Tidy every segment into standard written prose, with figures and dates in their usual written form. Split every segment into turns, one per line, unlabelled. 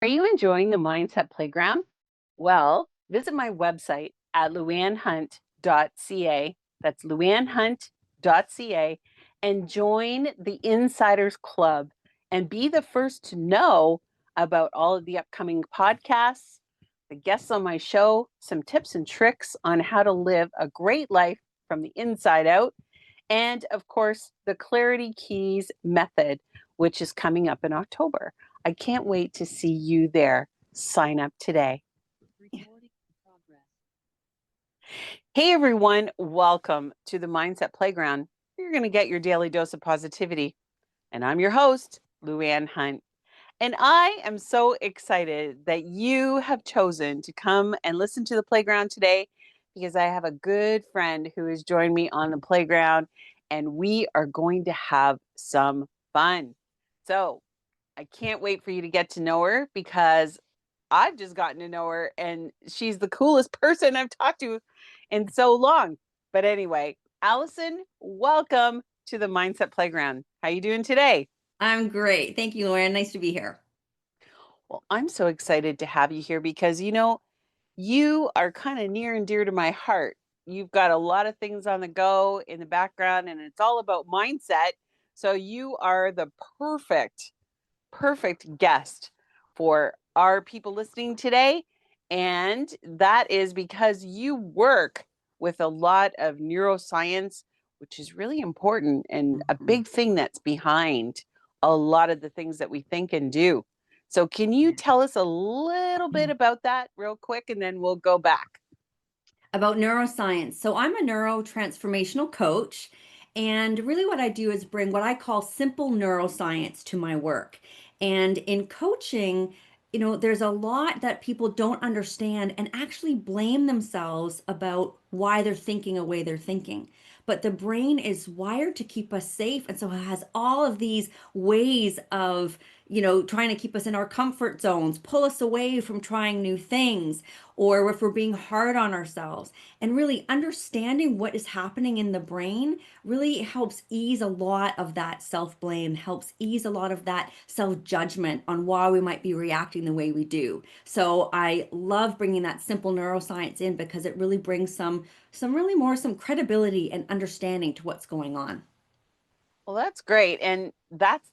Are you enjoying the Mindset Playground? Well, visit my website at luannhunt.ca. That's luannhunt.ca and join the Insiders Club and be the first to know about all of the upcoming podcasts, the guests on my show, some tips and tricks on how to live a great life from the inside out, and of course, the Clarity Keys method, which is coming up in October. I can't wait to see you there. Sign up today. Recording in progress. Hey everyone, welcome to the Mindset Playground. You're going to get your daily dose of positivity. And I'm your host, Luann Hunt. And I am so excited that you have chosen to come and listen to the playground today because I have a good friend who has joined me on the playground and we are going to have some fun. So I can't wait for you to get to know her because I've just gotten to know her and she's the coolest person I've talked to in so long. But anyway, Allyson, welcome to the Mindset Playground. How you doing today?
I'm great. Thank you, Lauren. Nice to be here.
Well, I'm so excited to have you here because you are kind of near and dear to my heart. You've got a lot of things on the go in the background and it's all about mindset. So you are the perfect guest for our people listening today. And that is because you work with a lot of neuroscience, which is really important and a
Mhm.
big thing that's behind a lot of the things that we think and do. So, can you
Yeah.
tell us a little bit about that real quick and then we'll go back?
About neuroscience. So I'm a neurotransformational coach. And really, what I do is bring what I call simple neuroscience to my work. And in coaching, there's a lot that people don't understand and actually blame themselves about why they're thinking the way they're thinking. But the brain is wired to keep us safe. And so it has all of these ways of, trying to keep us in our comfort zones, pull us away from trying new things, or if we're being hard on ourselves. And really understanding what is happening in the brain really helps ease a lot of that self blame, helps ease a lot of that self judgment on why we might be reacting the way we do. So I love bringing that simple neuroscience in because it really brings some credibility and understanding to what's going on.
Well, that's great. And that's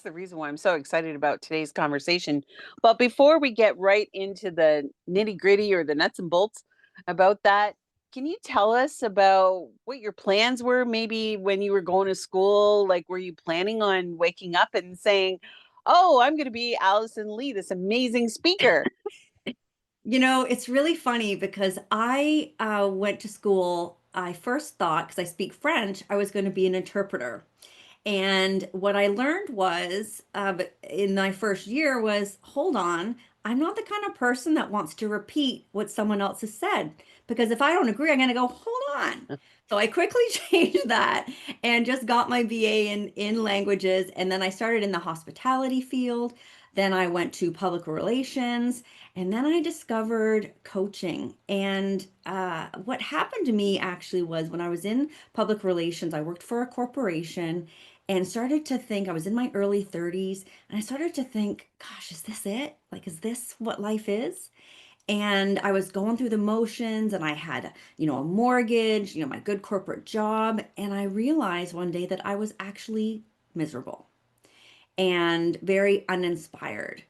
the reason why I'm so excited about today's conversation. But before we get right into the nitty-gritty or the nuts and bolts about that, can you tell us about what your plans were maybe when you were going to school? Like, were you planning on waking up and saying, "Oh, I'm going to be Allison Lee, this amazing speaker"?
It's really funny because I went to school. I first thought, because I speak French, I was going to be an interpreter. And what I learned was, in my first year, was hold on, I'm not the kind of person that wants to repeat what someone else has said. Because if I don't agree, I'm going to go, hold on. So I quickly changed that and just got my BA in languages. And then I started in the hospitality field. Then I went to public relations. And then I discovered coaching. And what happened to me actually was when I was in public relations, I worked for a corporation and started to think I was in my early 30s and I started to think, gosh, is this it? Like, is this what life is? And I was going through the motions and I had, a mortgage, my good corporate job. And I realized one day that I was actually miserable and very uninspired.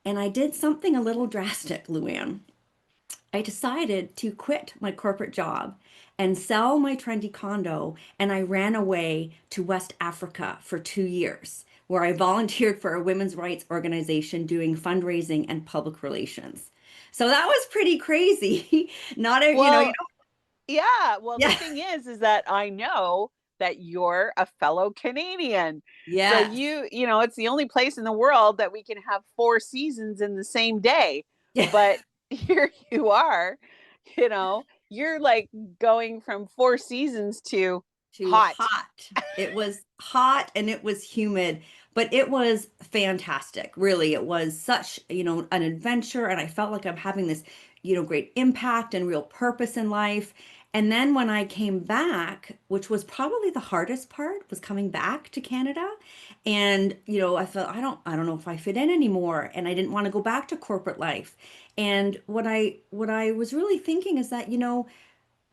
And I did something a little drastic, Luann. I decided to quit my corporate job and sell my trendy condo, and I ran away to West Africa for 2 years, where I volunteered for a women's rights organization doing fundraising and public relations. So that was pretty crazy. Not a,
Well, yeah. Well, the
yeah,
thing is that I know that you're a fellow Canadian. So
yes,
it's the only place in the world that we can have four seasons in the same day.
yeah.
But here you are, you're like going from four seasons to
To
hot.
hot. It was hot and it was humid, but it was fantastic. Really, it was such, an adventure and I felt like I'm having this, great impact and real purpose in life. And then when I came back, which was probably the hardest part, was coming back to Canada. And, I felt I don't know if I fit in anymore. And I didn't want to go back to corporate life. And what I was really thinking is that,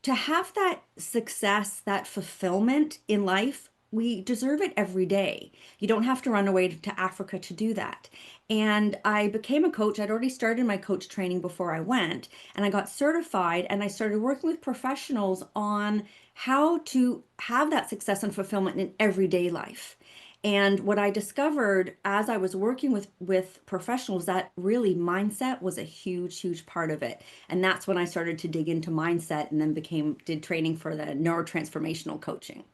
to have that success, that fulfillment in life, we deserve it every day. You don't have to run away to Africa to do that. And I became a coach. I'd already started my coach training before I went, and I got certified and I started working with professionals on how to have that success and fulfillment in everyday life. And what I discovered as I was working with professionals, that really mindset was a huge, huge part of it. And that's when I started to dig into mindset and then did training for the neurotransformational coaching.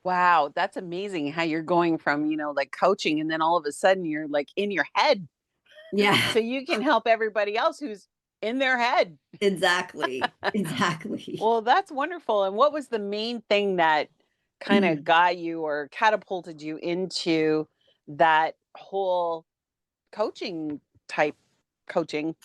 Wow, that's amazing how you're going from, like coaching and then all of a sudden you're like in your head.
Yeah,
So you can help everybody else who's in their head.
exactly. Exactly.
Well, that's wonderful. And what was the main thing that kind of got you or catapulted you into that whole coaching type coaching?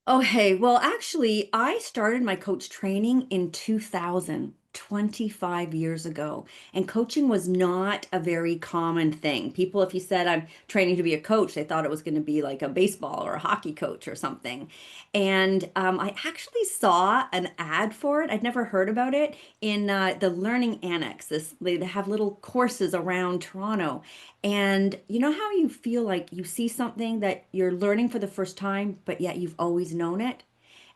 Okay, well, actually, I started my coach training in 2000, 25 years ago, and coaching was not a very common thing. People, if you said I'm training to be a coach, they thought it was going to be like a baseball or a hockey coach or something. And I actually saw an ad for it. I'd never heard about it in the Learning Annex. They have little courses around Toronto, and you know how you feel like you see something that you're learning for the first time, but yet you've always known it?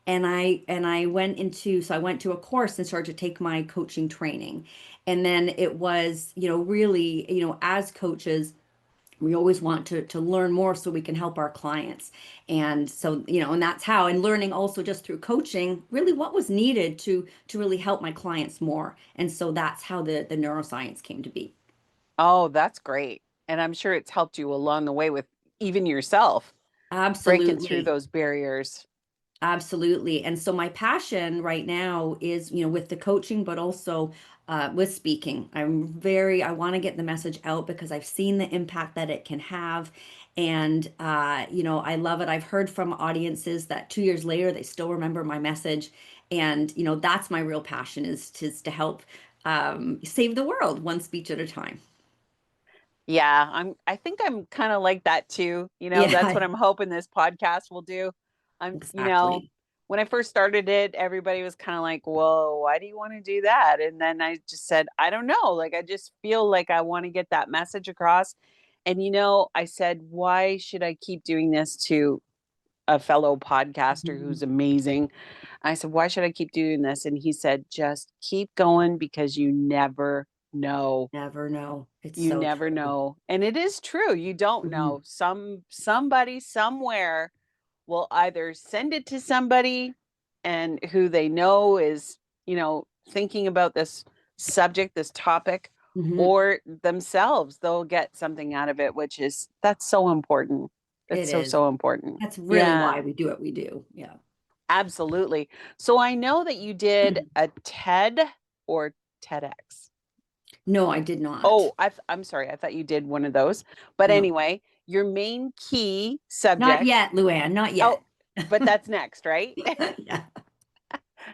And I went to a course and started to take my coaching training. And then it was, really, as coaches, we always want to learn more so we can help our clients. And so, and that's how, and learning also just through coaching, really what was needed to really help my clients more. And so that's how the neuroscience came to be.
Oh, that's great. And I'm sure it's helped you along the way with even yourself breaking through
Absolutely.
those barriers.
Absolutely. And so my passion right now is, with the coaching, but also with speaking. I want to get the message out because I've seen the impact that it can have. And, I love it. I've heard from audiences that 2 years later, they still remember my message. And, that's my real passion is to help save the world one speech at a time.
Yeah, I think I'm kind of like that too. That's
Yeah,
what I'm hoping this podcast will do.
exactly.
When I first started it, everybody was kind of like, "Whoa, why do you want to do that?" And then I just said, "I don't know. Like I just feel like I want to get that message across." And I said, "Why should I keep doing this to a fellow podcaster
Mhm.
who's amazing?" I said, "Why should I keep doing this?" And he said, "Just keep going because you never know.
Never know. It's
You
so
never
true.
know." And it is true. You don't
Mhm.
know. Somebody somewhere will either send it to somebody and who they know is, thinking about this subject, this topic,
Mhm.
or themselves. They'll get something out of it, which is that's so important. It's
It
so,
is.
so important.
That's really
Yeah,
why we do what we do. Yeah.
absolutely. So I know that you did a TED or TEDx.
No, I did not.
Oh, I'm sorry. I thought you did one of those. But
No,
anyway, your main key
not
subject.
yet, Luann, not
Oh,
yet.
but that's next, right?
Yeah,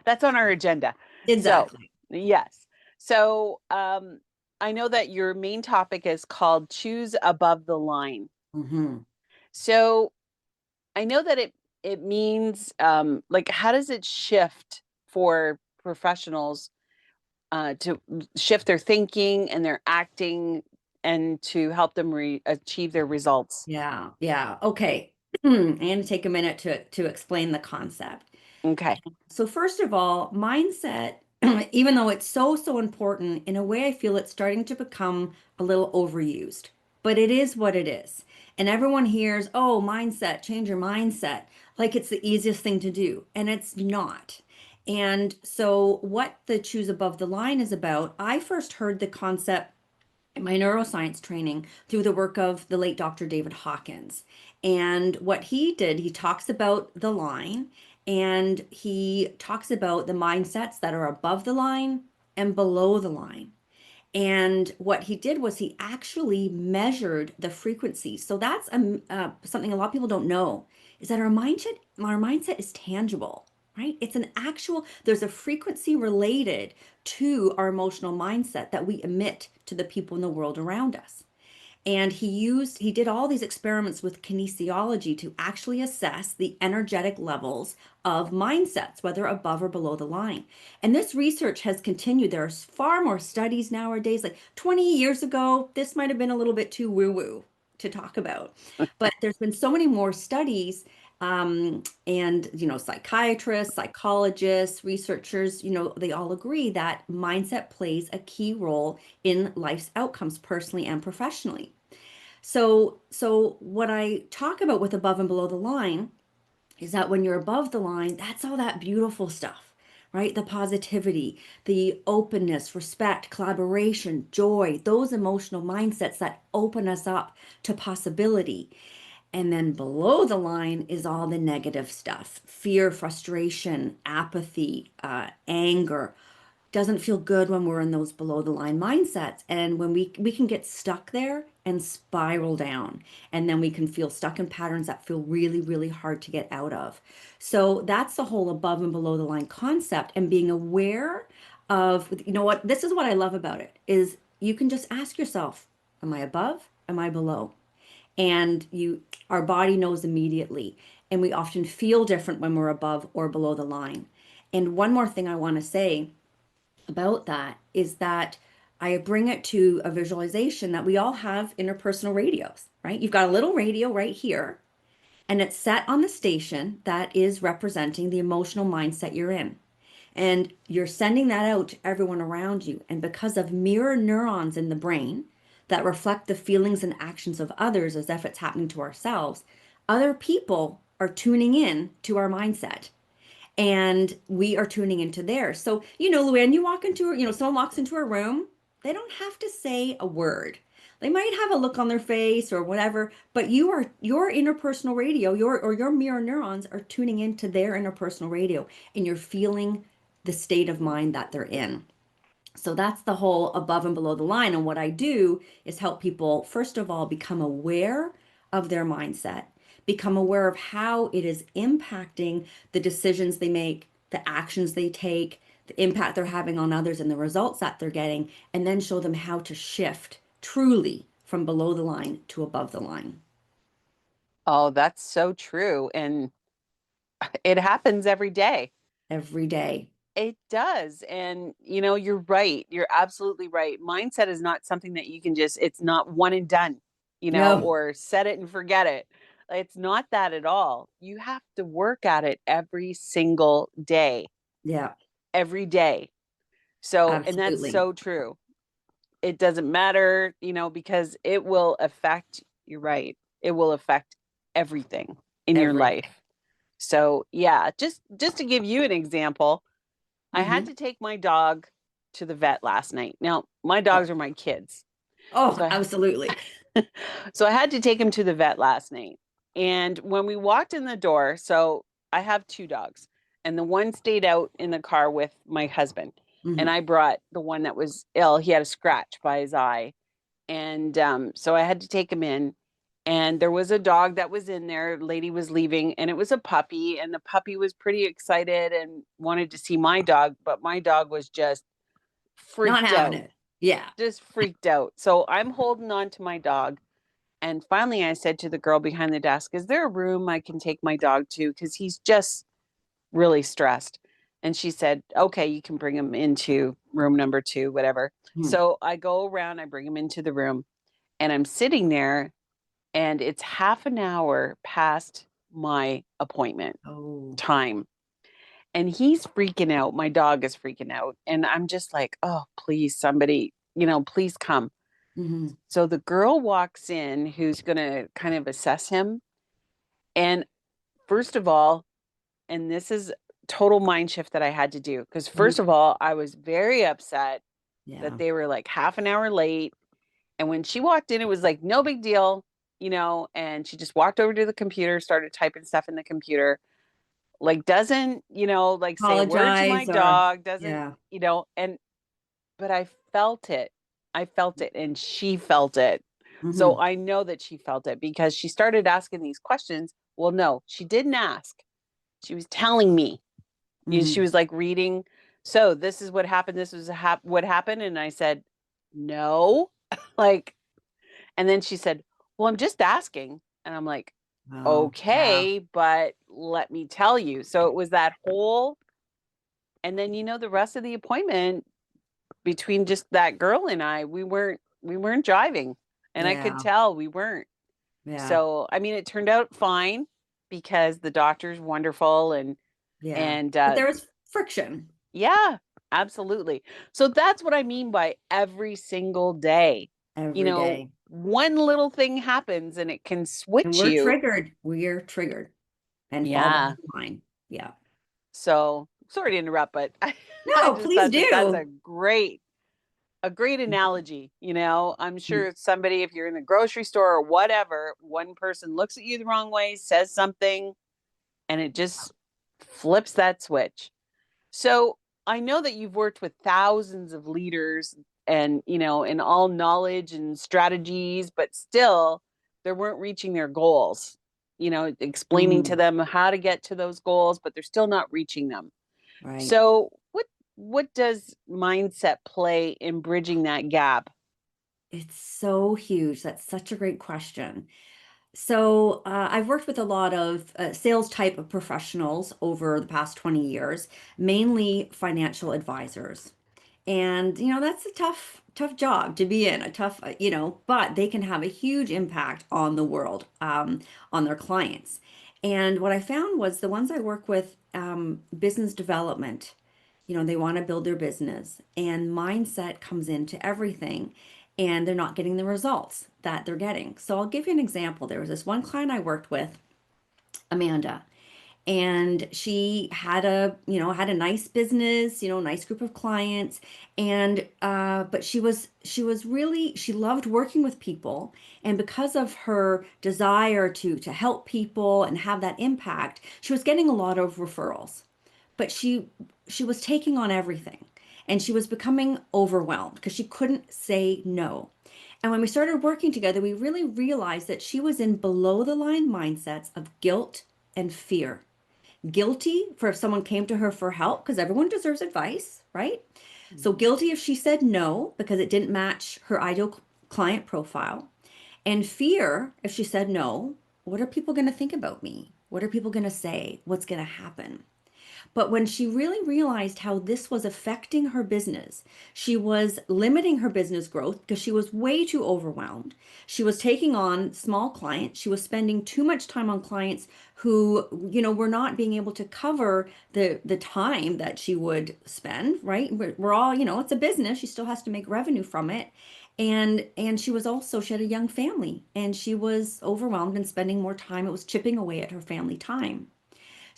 That's on our agenda. So,
exactly.
yes. So, I know that your main topic is called choose above the line.
Hmm.
So, I know that it means like how does it shift for professionals to shift their thinking and their acting and to help them achieve their results?
Yeah, yeah. Okay. I'm going to take a minute to explain the concept.
Okay.
So first of all, mindset, even though it's so, so important, in a way, I feel it's starting to become a little overused, but it is what it is. And everyone hears, oh, mindset, change your mindset, like it's the easiest thing to do. And it's not. And so, what the choose above the line is about, I first heard the concept in my neuroscience training through the work of the late Dr. David Hawkins. And what he did, he talks about the line and he talks about the mindsets that are above the line and below the line. And what he did was he actually measured the frequency. So that's something a lot of people don't know is that our mindset is tangible, right? It's an actual, there's a frequency related to our emotional mindset that we emit to the people in the world around us. And he did all these experiments with kinesiology to actually assess the energetic levels of mindsets, whether above or below the line. And this research has continued. There's far more studies nowadays. Like 20 years ago, this might have been a little bit too woo-woo to talk about. But there's been so many more studies, and psychiatrists, psychologists, researchers, they all agree that mindset plays a key role in life's outcomes personally and professionally. So what I talk about with above and below the line is that when you're above the line, that's all that beautiful stuff, right? The positivity, the openness, respect, collaboration, joy, those emotional mindsets that open us up to possibility. And then below the line is all the negative stuff: fear, frustration, apathy, anger. Doesn't feel good when we're in those below the line mindsets. And when we can get stuck there and spiral down, and then we can feel stuck in patterns that feel really, really hard to get out of. So that's the whole above and below the line concept, and being aware of, what, this is what I love about it, is you can just ask yourself, am I above? Am I below? And our body knows immediately. And we often feel different when we're above or below the line. And one more thing I want to say about that is that I bring it to a visualization that we all have interpersonal radios, right? You've got a little radio right here, and it's set on the station that is representing the emotional mindset you're in. And you're sending that out to everyone around you. And because of mirror neurons in the brain that reflect the feelings and actions of others as if it's happening to ourselves, other people are tuning in to our mindset, and we are tuning into theirs. So, Luann, someone walks into a room, they don't have to say a word. They might have a look on their face or whatever, but your interpersonal radio, your mirror neurons are tuning into their interpersonal radio, and you're feeling the state of mind that they're in. So that's the whole above and below the line. And what I do is help people, first of all, become aware of their mindset, become aware of how it is impacting the decisions they make, the actions they take, the impact they're having on others, and the results that they're getting, and then show them how to shift truly from below the line to above the line.
Oh, that's so true. And it happens every day.
Every day.
It does. And, you're right. You're absolutely right. Mindset is not something that you can it's not one and done,
No.
or set it and forget it. It's not that at all. You have to work at it every single day,
Yeah,
every day. So, and that's
absolutely.
so true. It doesn't matter, because it will affect, you're right. It will affect everything in your
Everything.
life. So, yeah, just to give you an example, I had
Hmm.
to take my dog to the vet last night. Now, my
Oh,
dogs are my kids.
oh,
So
absolutely.
so I had to take him to the vet last night. And when we walked in the door, so I have two dogs, and the one stayed out in the car with my husband. And
Hmm.
I brought the one that was ill. He had a scratch by his eye. And so I had to take him in. And there was a dog that was in there. Lady was leaving, and it was a puppy. And the puppy was pretty excited and wanted to see my dog, but my dog was just
Not
freaked
having
out,
it. Yeah.
just freaked out. So I'm holding on to my dog. And finally, I said to the girl behind the desk, is there a room I can take my dog to? Because he's just really stressed. And she said, okay, you can bring him into room number two, whatever.
Hmm.
So I go around, I bring him into the room, and I'm sitting there, and it's half an hour past my appointment
Oh.
time. And he's freaking out. My dog is freaking out. And I'm just like, oh, please, somebody, please come.
Hmm.
So the girl walks in who's going to kind of assess him. And first of all, and this is total mind shift that I had to do, because
Hmm.
first of all, I was very upset that
Yeah.
they were like half an hour late. And when she walked in, it was like no big deal, and she just walked over to the computer, started typing stuff in the computer, like doesn't, like say a word to my
Apologize or,
dog, doesn't,
yeah.
and but I felt it. I felt it, and she felt it. So
Hmm.
I know that she felt it because she started asking these questions. Well, no, she didn't ask. She was telling me. She
Mm.
was like reading, so this is what happened, this was what happened, and I said, no. Like, and then she said, well, I'm just asking, and I'm like,
Oh, yeah,
okay, but let me tell you. So it was that whole, and then the rest of the appointment, between just that girl and I, we weren't driving, and I could
yeah,
tell we weren't.
yeah,
So I mean, it turned out fine because the doctor's wonderful,
yeah.
and
But there was friction
yeah, absolutely. So that's what I mean by every single day.
every day.
One little thing happens and it can
And
switch
we're
you.
triggered. We're triggered and fall
Yeah.
behind the line. Yeah.
So sorry to interrupt, but I
No,
just
please
thought that that's
do.
a great analogy. I'm sure somebody, if you're in the grocery store or whatever, one person looks at you the wrong way, says something, and it just flips that switch. So I know that you've worked with thousands of leaders and, in all knowledge and strategies, but still they weren't reaching their goals, explaining to
Mm,
them how to get to those goals, but they're still not reaching them.
right.
So what does mindset play in bridging that gap?
It's so huge. That's such a great question. So, I've worked with a lot of sales type of professionals over the past 20 years, mainly financial advisors. And, that's a tough job to be in, a tough, but they can have a huge impact on the world, on their clients. And what I found was the ones I work with, business development, they want to build their business, and mindset comes into everything, and they're not getting the results that they're getting. So I'll give you an example. There was this one client I worked with, Amanda, and she had a nice business, nice group of clients, and but she was really, she loved working with people, and because of her desire to help people and have that impact, she was getting a lot of referrals, but she was taking on everything, and she was becoming overwhelmed because she couldn't say no. And when we started working together, we really realized that she was in below the line mindsets of guilt and fear. Guilty for if someone came to her for help, because everyone deserves advice, right? So
Mhm.
guilty if she said no because it didn't match her ideal client profile. And fear if she said no, what are people going to think about me? What are people going to say? What's going to happen? But when she really realized how this was affecting her business, she was limiting her business growth because she was way too overwhelmed. She was taking on small clients. She was spending too much time on clients who, were not being able to cover the time that she would spend, right? We're all, it's a business. She still has to make revenue from it. And she had a young family, and she was overwhelmed and spending more time. It was chipping away at her family time.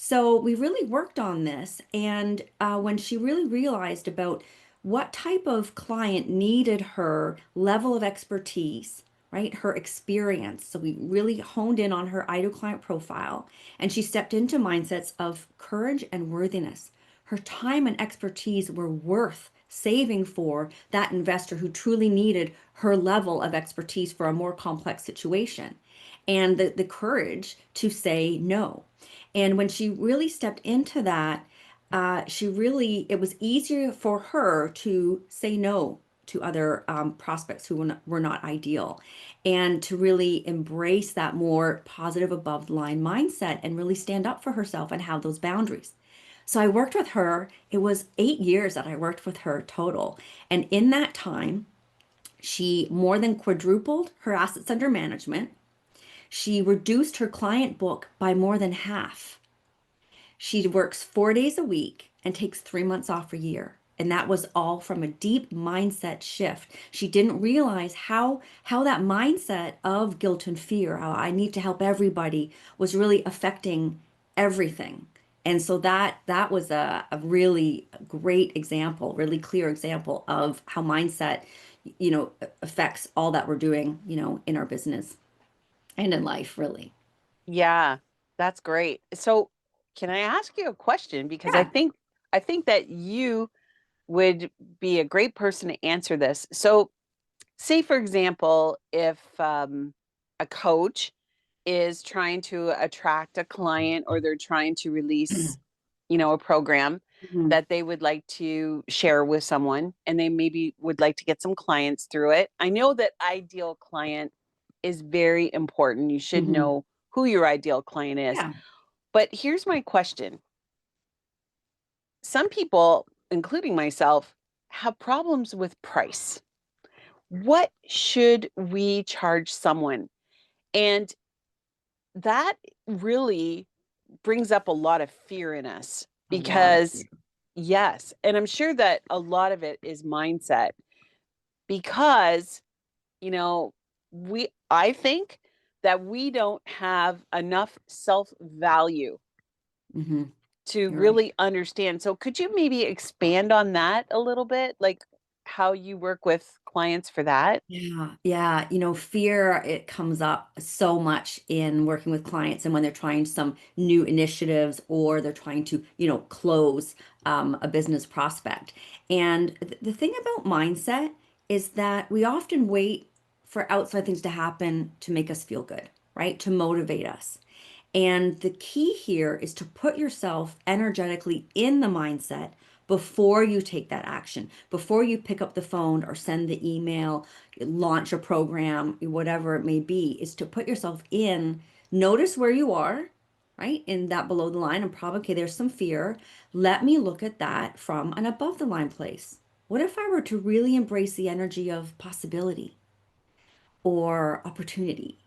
So we really worked on this. And when she really realized about what type of client needed her level of expertise, right, her experience. So we really honed in on her ideal client profile, and she stepped into mindsets of courage and worthiness. Her time and expertise were worth saving for that investor who truly needed her level of expertise for a more complex situation, and the courage to say no. And when she really stepped into that, it was easier for her to say no to other prospects who were not ideal, and to really embrace that more positive above the line mindset and really stand up for herself and have those boundaries. So I worked with her. It was 8 years that I worked with her total. And in that time, she more than quadrupled her assets under management. She reduced her client book by more than half. She works 4 days a week and takes 3 months off a year. And that was all from a deep mindset shift. She didn't realize how that mindset of guilt and fear, how I need to help everybody, was really affecting everything. And so that was a really great example, really clear example of how mindset, affects all that we're doing, in our business and in life, really.
Yeah, that's great. So can I ask you a question? Because I
Yeah.
think I think that you would be a great person to answer this. So say, for example, if a coach is trying to attract a client, or they're trying to release, a program
Mhm.
that they would like to share with someone, and they maybe would like to get some clients through it. I know that ideal client is very important. You should
Mhm.
know who your ideal client is.
Yeah.
But here's my question. Some people, including myself, have problems with price. What should we charge someone? And that really brings up a lot of fear in us
A lot of fear.
because, yes, and I'm sure that a lot of it is mindset because, you know, I think that we don't have enough self value
Mhm.
to
You're right.
really understand. So, could you maybe expand on that a little bit? Like how you work with clients for that?
Yeah, yeah. Fear, it comes up so much in working with clients and when they're trying some new initiatives or they're trying to, close a business prospect. And the thing about mindset is that we often wait for outside things to happen to make us feel good, right? To motivate us. And the key here is to put yourself energetically in the mindset before you take that action, before you pick up the phone or send the email, launch a program, whatever it may be, is to put yourself in, notice where you are, right? In that below the line, and probably, okay, there's some fear. Let me look at that from an above the line place. What if I were to really embrace the energy of possibility or opportunity?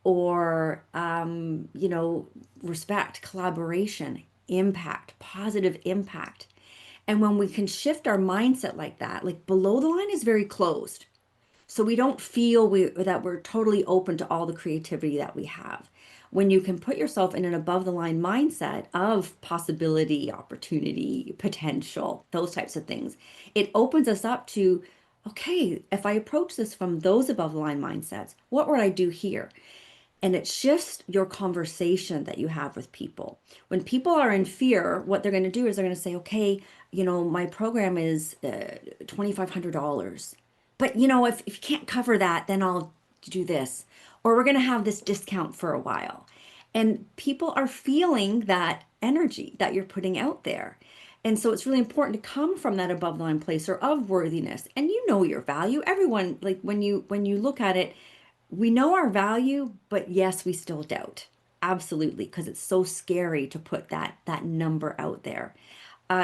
Or respect, collaboration, impact, positive impact. And when we can shift our mindset like that, like below the line is very closed, so we don't feel that we're totally open to all the creativity that we have. When you can put yourself in an above the line mindset of possibility, opportunity, potential, those types of things, it opens us up to, okay, if I approach this from those above the line mindsets, what would I do here? And it shifts your conversation that you have with people. When people are in fear, what they're going to do is they're going to say, okay, my program is $2,500. But, if you can't cover that, then I'll do this. Or we're going to have this discount for a while. And people are feeling that energy that you're putting out there. And so it's really important to come from that above the line place or of worthiness. And you know your value. Everyone, like when you look at it, we know our value, but yes, we still doubt. Absolutely, because it's so scary to put that number out there.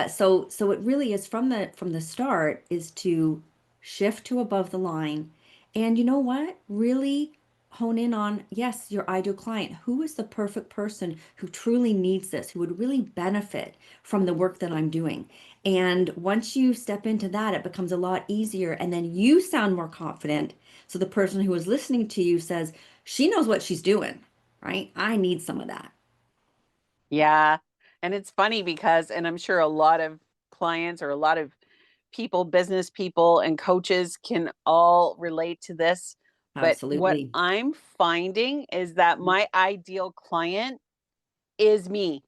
So it really is from the start is to shift to above the line, and you know what? Really hone in on, yes, your ideal client. Who is the perfect person who truly needs this, who would really benefit from the work that I'm doing? And once you step into that, it becomes a lot easier, and then you sound more confident. So the person who is listening to you says, she knows what she's doing, right? I need some of that.
Yeah. And it's funny because, and I'm sure a lot of clients or a lot of people, business people and coaches can all relate to this. But what
Absolutely.
I'm finding is that my ideal client is me,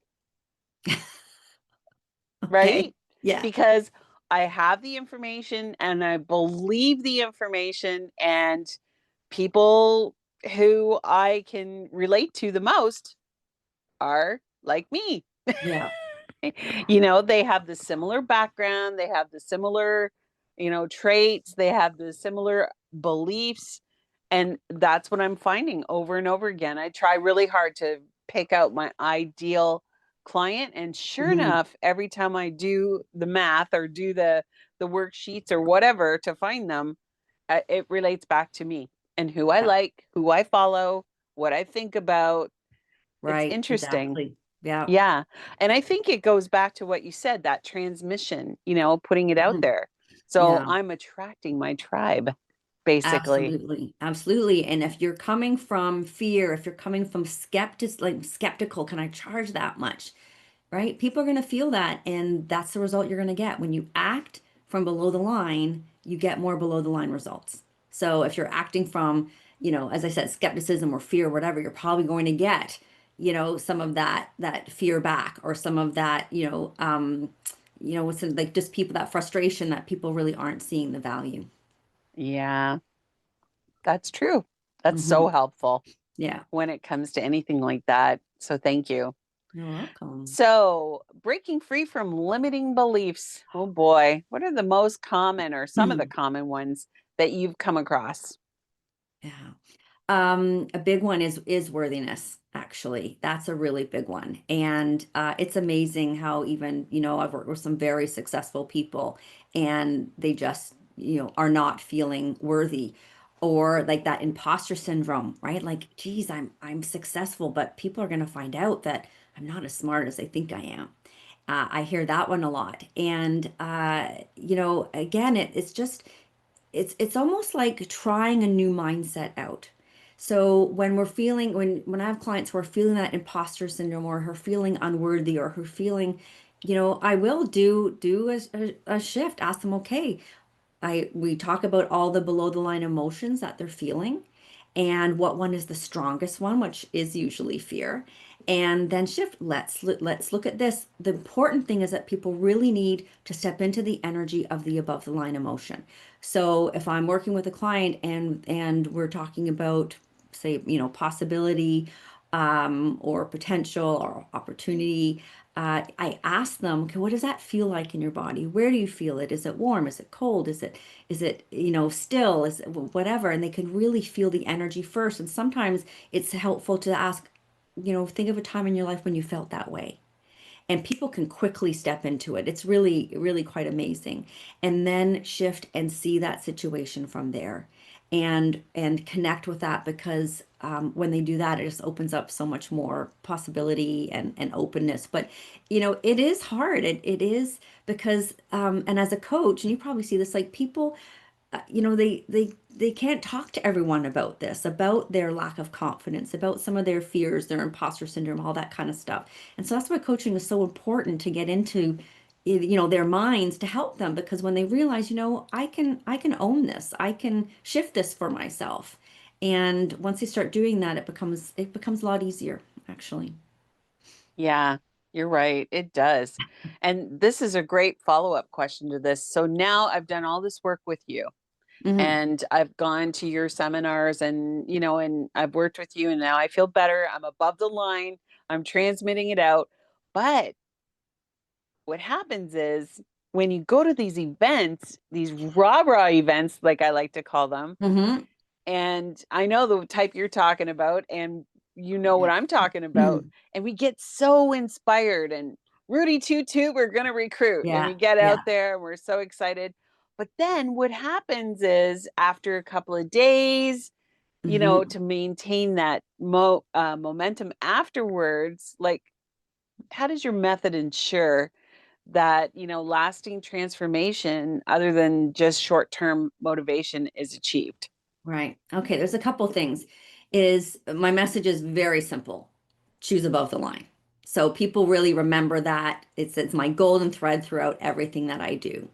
Okay.
right?
Yeah.
Because I have the information and I believe the information, and people who I can relate to the most are like me.
Yeah.
They have the similar background, they have the similar, traits, they have the similar beliefs. And that's what I'm finding over and over again. I try really hard to pick out my ideal client. And sure
Mhm.
enough, every time I do the math or do the worksheets or whatever to find them, it relates back to me and who I
Yeah.
like, who I follow, what I think about. It's
Right.
interesting.
Exactly. Yeah.
Yeah. And I think it goes back to what you said, that transmission, putting it out
Mhm.
there. So
Yeah.
I'm attracting my tribe, basically.
Absolutely. Absolutely. And if you're coming from fear, if you're coming from skeptical, can I charge that much? Right? People are going to feel that. And that's the result you're going to get. When you act from below the line, you get more below the line results. So if you're acting from, as I said, skepticism or fear, whatever, you're probably going to get, some of that fear back or some of that, what's it, like just people, that frustration that people really aren't seeing the value.
Yeah, that's true. That's
Hmm.
so helpful
Yeah.
when it comes to anything like that. So thank you.
You're welcome.
So, breaking free from limiting beliefs. Oh boy, what are the most common or some of the common ones that you've come across?
Yeah. A big one is worthiness, actually. That's a really big one. And it's amazing how even, I've worked with some very successful people and they just, are not feeling worthy. Or like that imposter syndrome, right? Like, geez, I'm successful, but people are gonna find out that I'm not as smart as they think I am. I hear that one a lot. And again, it's just it's almost like trying a new mindset out. So when we're feeling when I have clients who are feeling that imposter syndrome or who are feeling unworthy or who are feeling, I will do a shift, ask them, okay, we talk about all the below the line emotions that they're feeling and what one is the strongest one, which is usually fear. And then shift. Let's look at this. The important thing is that people really need to step into the energy of the above the line emotion. So if I'm working with a client and we're talking about, say, possibility, or potential or opportunity, I ask them, okay, what does that feel like in your body? Where do you feel it? Is it warm? Is it cold? Is it still? Is it whatever? And they can really feel the energy first. And sometimes it's helpful to ask, think of a time in your life when you felt that way, and people can quickly step into it. It's really, really quite amazing. And then shift and see that situation from there and connect with that because when they do that, it just opens up so much more possibility and openness. But, it is hard. It is because, and as a coach, and you probably see this, like people they can't talk to everyone about this, about their lack of confidence, about some of their fears, their imposter syndrome, all that kind of stuff. And so that's why coaching is so important to get into their minds to help them because when they realize, I can own this. I can shift this for myself. And once they start doing that, it becomes a lot easier, actually.
Yeah, you're right. It does. And this is a great follow-up question to this. So now I've done all this work with you
Hmm.
and I've gone to your seminars and, and I've worked with you and now I feel better. I'm above the line. I'm transmitting it out. But what happens is when you go to these events, these rah-rah events, like I like to call them,
Hmm.
and I know the type you're talking about, and you know what
Yeah.
I'm talking about. And we get so inspired and Rudy toot toot, we're going to recruit. And
Yeah.
we get
Yeah.
out there and we're so excited. But then what happens is after a couple of days,
Hmm.
to maintain that momentum afterwards, like how does your method ensure that, lasting transformation other than just short-term motivation is achieved?
Right. Okay, there's a couple things. Is my message is very simple. Choose above the line. So people really remember that. It's my golden thread throughout everything that I do.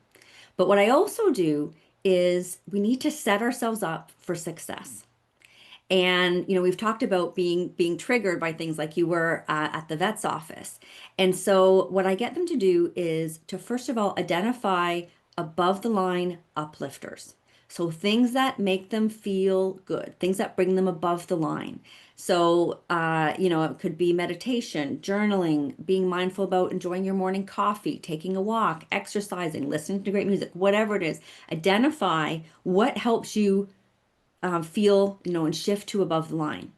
But what I also do is we need to set ourselves up for success. And we've talked about being triggered by things like you were at the vet's office. And so what I get them to do is to first of all identify above the line uplifters. So things that make them feel good, things that bring them above the line. So it could be meditation, journaling, being mindful about enjoying your morning coffee, taking a walk, exercising, listening to great music, whatever it is. Identify what helps you feel, and shift to above the line.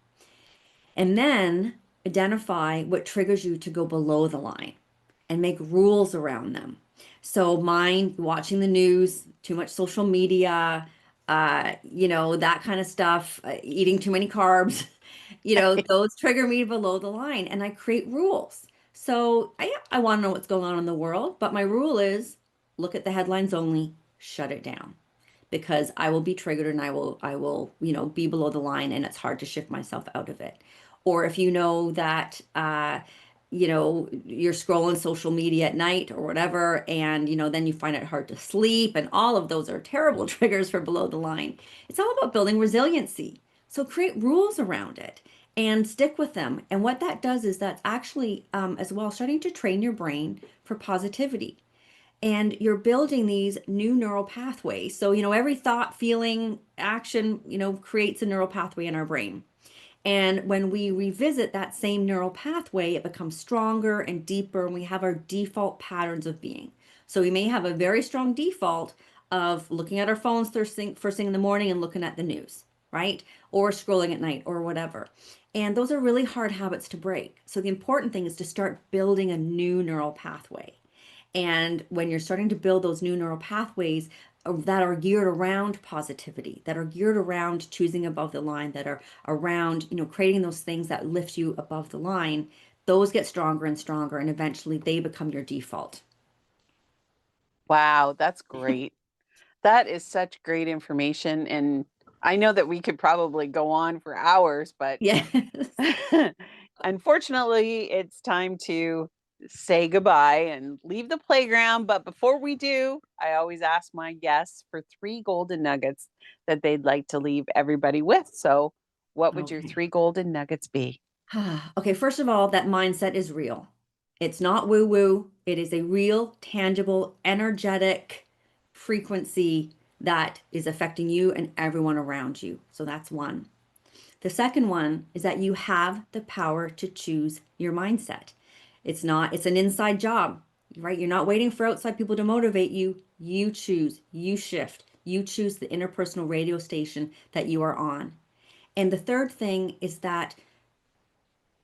And then identify what triggers you to go below the line and make rules around them. So mine, watching the news, too much social media, that kind of stuff, eating too many carbs, those trigger me below the line and I create rules. So I want to know what's going on in the world, but my rule is look at the headlines only, shut it down because I will be triggered and I will, be below the line and it's hard to shift myself out of it. Or if you know that you're scrolling social media at night or whatever, and then you find it hard to sleep, and all of those are terrible triggers for below the line. It's all about building resiliency. So create rules around it and stick with them. And what that does is that's actually as well starting to train your brain for positivity and you're building these new neural pathways. So, every thought, feeling, action, creates a neural pathway in our brain. And when we revisit that same neural pathway, it becomes stronger and deeper, and we have our default patterns of being. So we may have a very strong default of looking at our phones first thing in the morning and looking at the news, right? Or scrolling at night or whatever. And those are really hard habits to break. So the important thing is to start building a new neural pathway. And when you're starting to build those new neural pathways that are geared around positivity, that are geared around choosing above the line, that are around, creating those things that lift you above the line, those get stronger and stronger, and eventually they become your default.
Wow, that's great. That is such great information. And I know that we could probably go on for hours, but
Yes.
unfortunately, it's time to say goodbye and leave the playground. But before we do, I always ask my guests for 3 golden nuggets that they'd like to leave everybody with. So, what would your
Okay.
3 golden nuggets be?
Okay, first of all, that mindset is real. It's not woo woo. It is a real, tangible, energetic frequency that is affecting you and everyone around you. So that's one. The second one is that you have the power to choose your mindset. It's an inside job, right? You're not waiting for outside people to motivate you. You choose, you shift, you choose the interpersonal radio station that you are on. And the third thing is that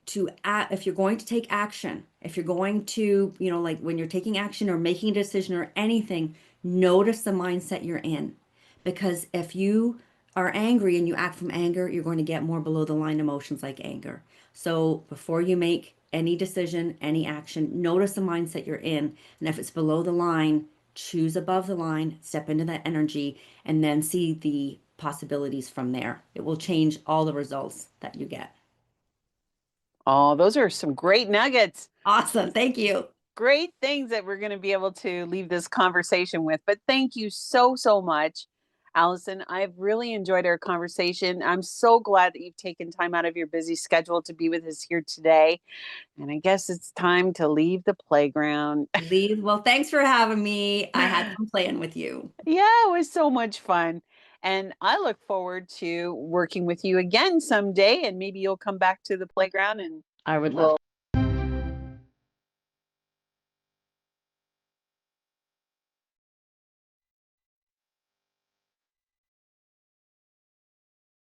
if you're going to take action, if you're going to, like when you're taking action or making a decision or anything, notice the mindset you're in. Because if you are angry and you act from anger, you're going to get more below the line emotions like anger. So before you make any decision, any action, notice the mindset you're in. And if it's below the line, choose above the line, step into that energy, and then see the possibilities from there. It will change all the results that you get.
Oh, those are some great nuggets.
Awesome. Thank you.
Great things that we're going to be able to leave this conversation with. But thank you so, so much, Allyson. I've really enjoyed our conversation. I'm so glad that you've taken time out of your busy schedule to be with us here today. And I guess it's time to leave the playground.
Leave. Well, thanks for having me. I had fun playing with you.
Yeah, it was so much fun. And I look forward to working with you again someday. And maybe you'll come back to the playground and
I would love
we'll